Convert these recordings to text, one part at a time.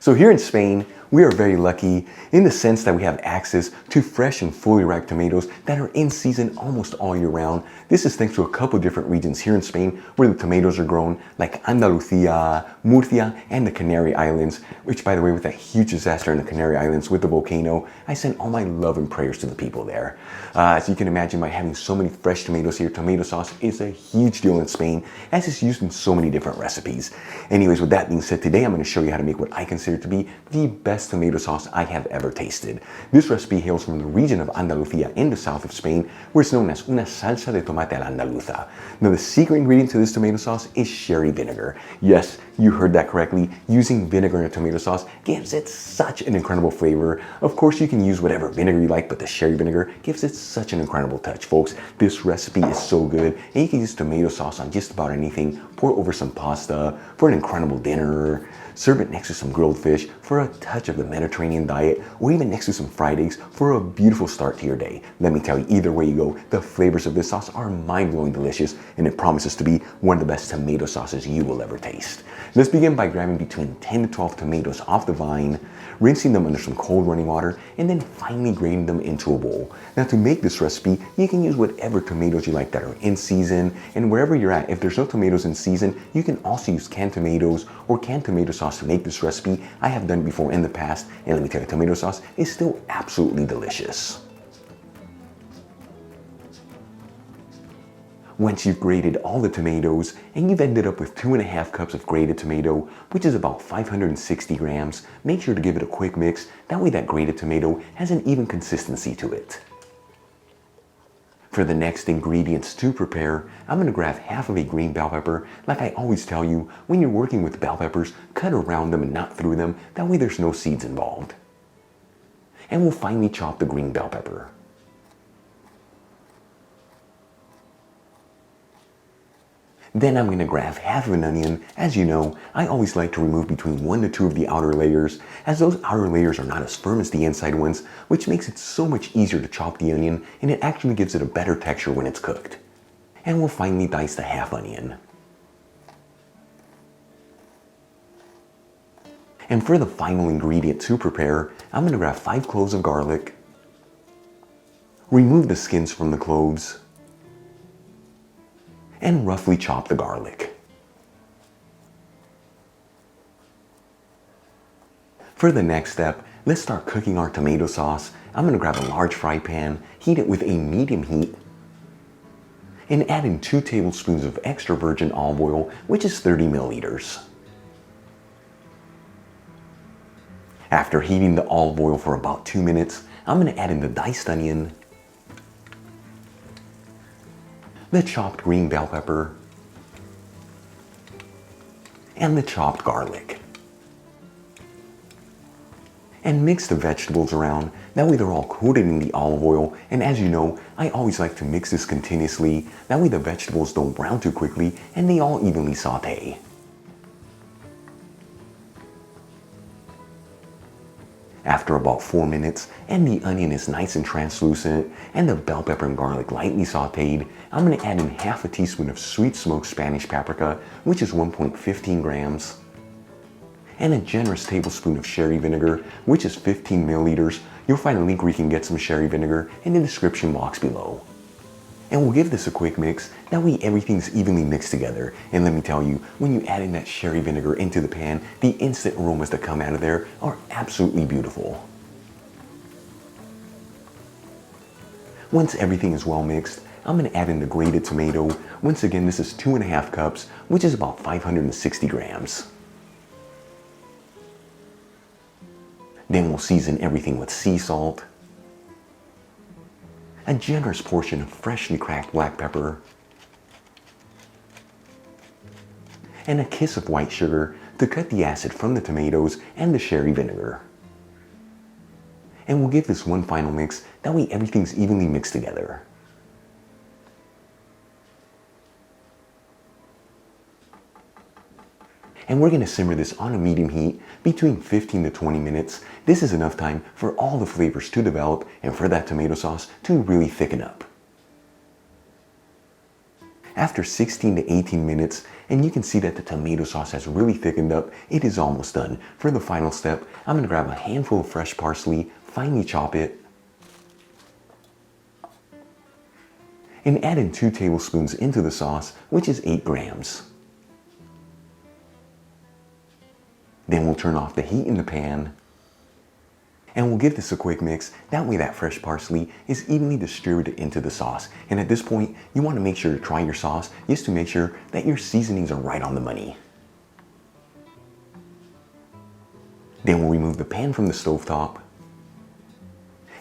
So here in Spain, we are very lucky in the sense that we have access to fresh and fully ripe tomatoes that are in season almost all year round. This is thanks to a couple different regions here in Spain where the tomatoes are grown, like Andalusia, Murcia, and the Canary Islands, which, by the way, with that huge disaster in the Canary Islands with the volcano, I send all my love and prayers to the people there. As you can imagine, by having so many fresh tomatoes here, tomato sauce is a huge deal in Spain, as it's used in so many different recipes. Anyways, with that being said, today I'm going to show you how to make what I consider to be the best tomato sauce I have ever tasted. This recipe hails from the region of Andalusia in the south of Spain, where it's known as una salsa de tomate a la andaluza. Now, the secret ingredient to this tomato sauce is sherry vinegar. Yes, you heard that correctly. Using vinegar in a tomato sauce gives it such an incredible flavor. Of course, you can use whatever vinegar you like, but the sherry vinegar gives it such an incredible touch, folks. This recipe is so good, and you can use tomato sauce on just about anything. Pour it over some pasta for an incredible dinner. Serve it next to some grilled fish for a touch of the Mediterranean diet, or even next to some fried eggs for a beautiful start to your day. Let me tell you, either way you go, the flavors of this sauce are mind-blowing delicious, and it promises to be one of the best tomato sauces you will ever taste. Let's begin by grabbing between 10 to 12 tomatoes off the vine, rinsing them under some cold running water, and then finely grating them into a bowl. Now, to make this recipe, you can use whatever tomatoes you like that are in season, and wherever you're at, if there's no tomatoes in season, you can also use canned tomatoes or canned tomato sauce to make this recipe. I have done it before in the past, and let me tell you, tomato sauce is still absolutely delicious. Once you've grated all the tomatoes and you've ended up with 2.5 cups of grated tomato, which is about 560 grams, make sure to give it a quick mix. That way that grated tomato has an even consistency to it. For the next ingredients to prepare, I'm going to grab half of a green bell pepper. Like I always tell you, when you're working with bell peppers, cut around them and not through them. That way there's no seeds involved. And we'll finely chop the green bell pepper. Then I'm going to grab half of an onion. As you know, I always like to remove between 1 to 2 of the outer layers, as those outer layers are not as firm as the inside ones, which makes it so much easier to chop the onion, and it actually gives it a better texture when it's cooked. And we'll finally dice the half onion. And for the final ingredient to prepare, I'm going to grab 5 cloves of garlic, remove the skins from the cloves, and roughly chop the garlic. For the next step, let's start cooking our tomato sauce. I'm going to grab a large fry pan, heat it with a medium heat, and add in 2 tablespoons of extra virgin olive oil, which is 30 milliliters. After heating the olive oil for about 2 minutes, I'm going to add in the diced onion, the chopped green bell pepper, and the chopped garlic. And mix the vegetables around. That way they're all coated in the olive oil. And as you know, I always like to mix this continuously. That way the vegetables don't brown too quickly and they all evenly saute. After about 4 minutes, and the onion is nice and translucent, and the bell pepper and garlic lightly sauteed, I'm going to add in half a teaspoon of sweet smoked Spanish paprika, which is 1.15 grams, and a generous tablespoon of sherry vinegar, which is 15 milliliters. You'll find a link where you can get some sherry vinegar in the description box below. And we'll give this a quick mix. That way everything's evenly mixed together. And let me tell you, when you add in that sherry vinegar into the pan, the instant aromas that come out of there are absolutely beautiful. Once everything is well mixed, I'm going to add in the grated tomato. Once again, this is 2.5 cups, which is about 560 grams. Then we'll season everything with sea salt, a generous portion of freshly cracked black pepper, and a kiss of white sugar to cut the acid from the tomatoes and the sherry vinegar. And we'll give this one final mix, that way everything's evenly mixed together. And we're going to simmer this on a medium heat between 15 to 20 minutes. This is enough time for all the flavors to develop and for that tomato sauce to really thicken up. after 16 to 18 minutes, and you can see that the tomato sauce has really thickened up. It is almost done. For the final step, I'm gonna grab a handful of fresh parsley, finely chop it, and add in 2 tablespoons into the sauce, which is 8 grams. Then we'll turn off the heat in the pan, and we'll give this a quick mix. That way that fresh parsley is evenly distributed into the sauce. And at this point, you want to make sure to try your sauce just to make sure that your seasonings are right on the money. Then we'll remove the pan from the stovetop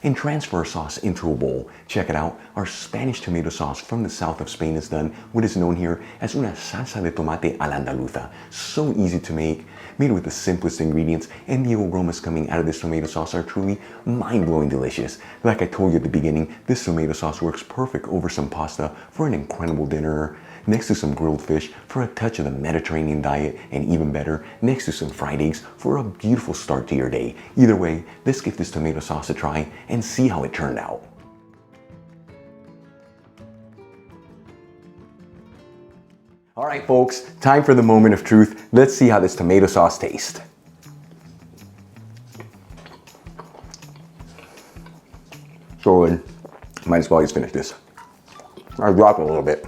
and transfer our sauce into a bowl. Check it out, our Spanish tomato sauce from the south of Spain is done. What is known here as una salsa de tomate a la andaluza. So easy to make, made with the simplest ingredients, and the aromas coming out of this tomato sauce are truly mind-blowing delicious. Like I told you at the beginning, this tomato sauce works perfect over some pasta for an incredible dinner, next to some grilled fish for a touch of the Mediterranean diet, and even better, next to some fried eggs for a beautiful start to your day. Either way, let's give this tomato sauce a try and see how it turned out. All right, folks, time for the moment of truth. Let's see how this tomato sauce tastes. So good. Might as well just finish this. I'll drop it a little bit.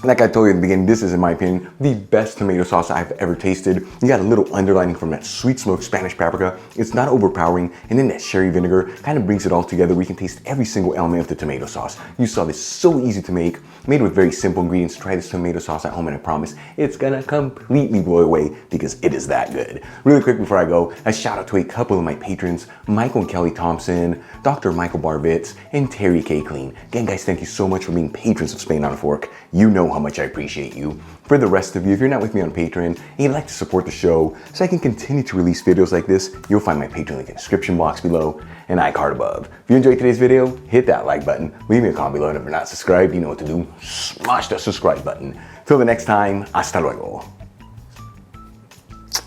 Like I told you at the beginning, this is, in my opinion, the best tomato sauce I've ever tasted. You got a little underlining from that sweet smoked Spanish paprika. It's not overpowering, and then that sherry vinegar kind of brings it all together. We can taste every single element of the tomato sauce. You saw this, so easy to make, made with very simple ingredients. Try this tomato sauce at home, and I promise it's gonna completely blow away because it is that good. Really quick before I go, a shout out to a couple of my patrons, Michael and Kelly Thompson, Dr. Michael Barvitz, and Terry K. Clean. Again, guys, thank you so much for being patrons of Spain on a Fork. You know how much I appreciate you. For the rest of you, if you're not with me on Patreon and you'd like to support the show so I can continue to release videos like this, you'll find my Patreon link in the description box below and iCard above. If you enjoyed today's video, hit that like button, leave me a comment below, and if you're not subscribed, you know what to do. Smash the subscribe button. Till the next time, hasta luego.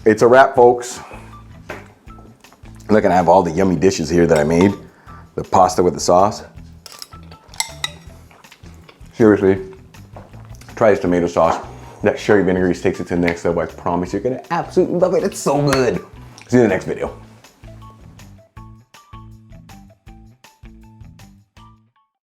It's a wrap, folks. Look, and I have all the yummy dishes here that I made. The pasta with the sauce. Seriously. Try this tomato sauce. That sherry vinegar just takes it to the next level. I promise you're gonna absolutely love it. It's so good. See you in the next video.